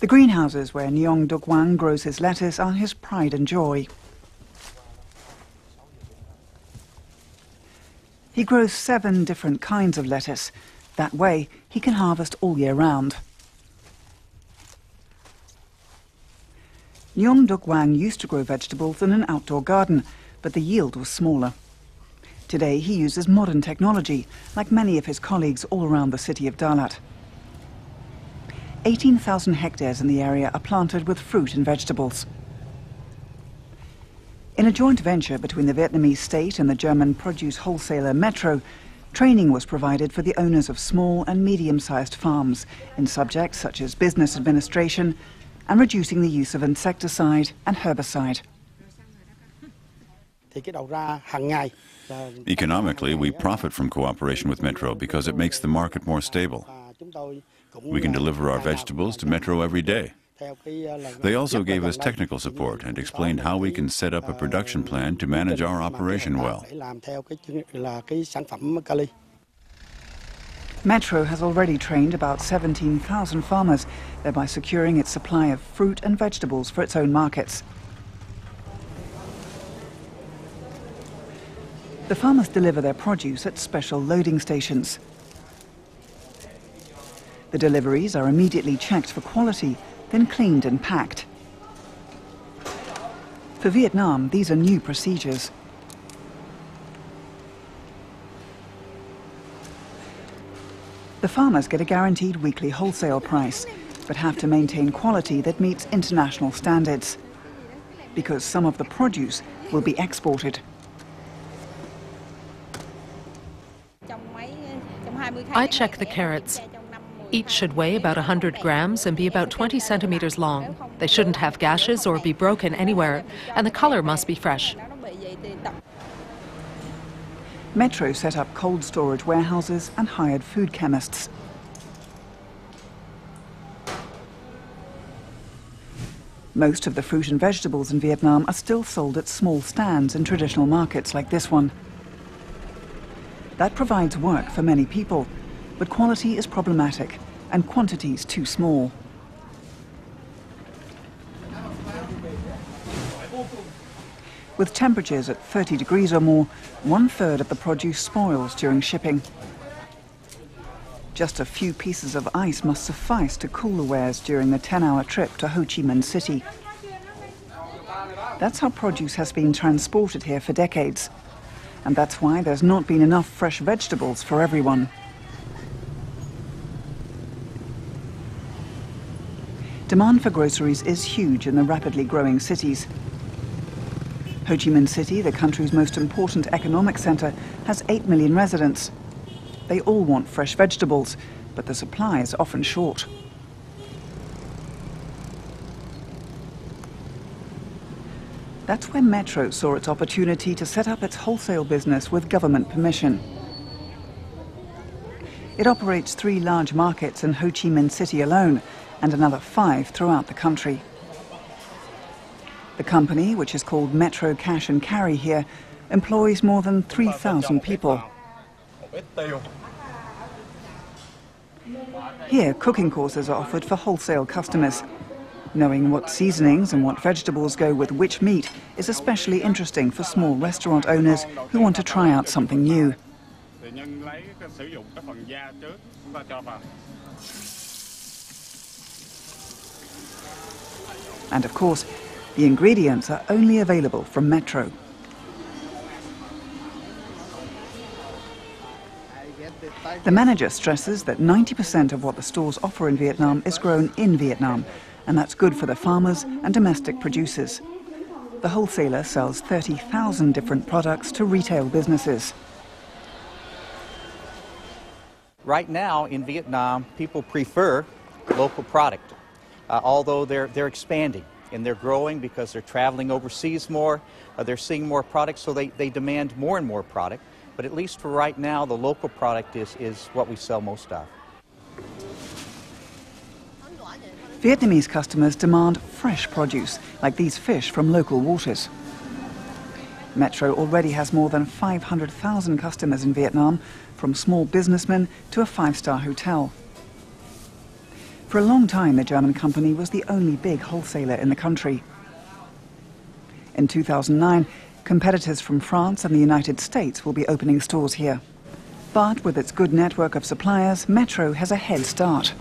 The greenhouses where Nguyen Duc Quang grows his lettuce are his pride and joy. He grows 7 different kinds of lettuce. That way, he can harvest all year round. Nguyen Duc Quang used to grow vegetables in an outdoor garden, but the yield was smaller. Today, he uses modern technology, like many of his colleagues all around the city of Dalat. 18,000 hectares in the area are planted with fruit and vegetables. In a joint venture between the Vietnamese state and the German produce wholesaler Metro, training was provided for the owners of small and medium-sized farms in subjects such as business administration and reducing the use of insecticide and herbicide. Economically, we profit from cooperation with Metro because it makes the market more stable. We can deliver our vegetables to Metro every day. They also gave us technical support and explained how we can set up a production plan to manage our operation well. Metro has already trained about 17,000 farmers, thereby securing its supply of fruit and vegetables for its own markets. The farmers deliver their produce at special loading stations. The deliveries are immediately checked for quality, then cleaned and packed. For Vietnam, these are new procedures. The farmers get a guaranteed weekly wholesale price, but have to maintain quality that meets international standards, because some of the produce will be exported. I check the carrots. Each should weigh about 100 grams and be about 20 centimeters long. They shouldn't have gashes or be broken anywhere, and the color must be fresh. Metro set up cold storage warehouses and hired food chemists. Most of the fruit and vegetables in Vietnam are still sold at small stands in traditional markets like this one. That provides work for many people, but quality is problematic and quantities too small. With temperatures at 30 degrees or more, 1/3 of the produce spoils during shipping. Just a few pieces of ice must suffice to cool the wares during the 10-hour trip to Ho Chi Minh City. That's how produce has been transported here for decades. And that's why there's not been enough fresh vegetables for everyone. Demand for groceries is huge in the rapidly growing cities. Ho Chi Minh City, the country's most important economic centre, has 8 million residents. They all want fresh vegetables, but the supply is often short. That's where Metro saw its opportunity to set up its wholesale business with government permission. It operates 3 large markets in Ho Chi Minh City alone, and another 5 throughout the country. The company, which is called Metro Cash and Carry here, employs more than 3,000 people. Here, cooking courses are offered for wholesale customers. Knowing what seasonings and what vegetables go with which meat is especially interesting for small restaurant owners who want to try out something new. And of course, the ingredients are only available from Metro. The manager stresses that 90% of what the stores offer in Vietnam is grown in Vietnam, and that's good for the farmers and domestic producers. The wholesaler sells 30,000 different products to retail businesses. Right now in Vietnam, people prefer local product, although they're expanding and they're growing because they're traveling overseas more, they're seeing more products, so they demand more and more product. But at least for right now, the local product is what we sell most of. Vietnamese customers demand fresh produce, like these fish from local waters. Metro already has more than 500,000 customers in Vietnam, from small businessmen to a 5-star hotel. For a long time, the German company was the only big wholesaler in the country. In 2009, competitors from France and the United States will be opening stores here. But with its good network of suppliers, Metro has a head start.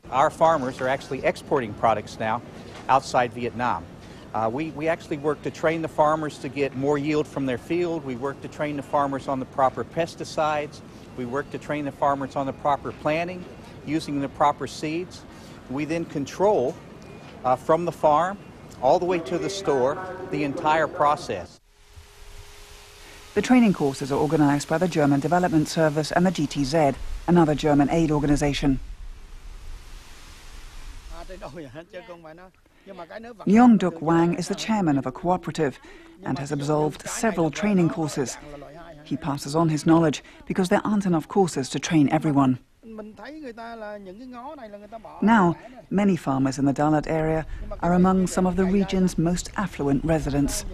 Our farmers are actually exporting products now outside Vietnam. We actually work to train the farmers to get more yield from their field. We work to train the farmers on the proper pesticides. We work to train the farmers on the proper planting, using the proper seeds. We then control from the farm all the way to the store the entire process. The training courses are organized by the German Development Service and the GTZ, another German aid organization. Yong Duk Wang is the chairman of a cooperative and has absolved several training courses. He passes on his knowledge because there aren't enough courses to train everyone. Now, many farmers in the Dalat area are among some of the region's most affluent residents.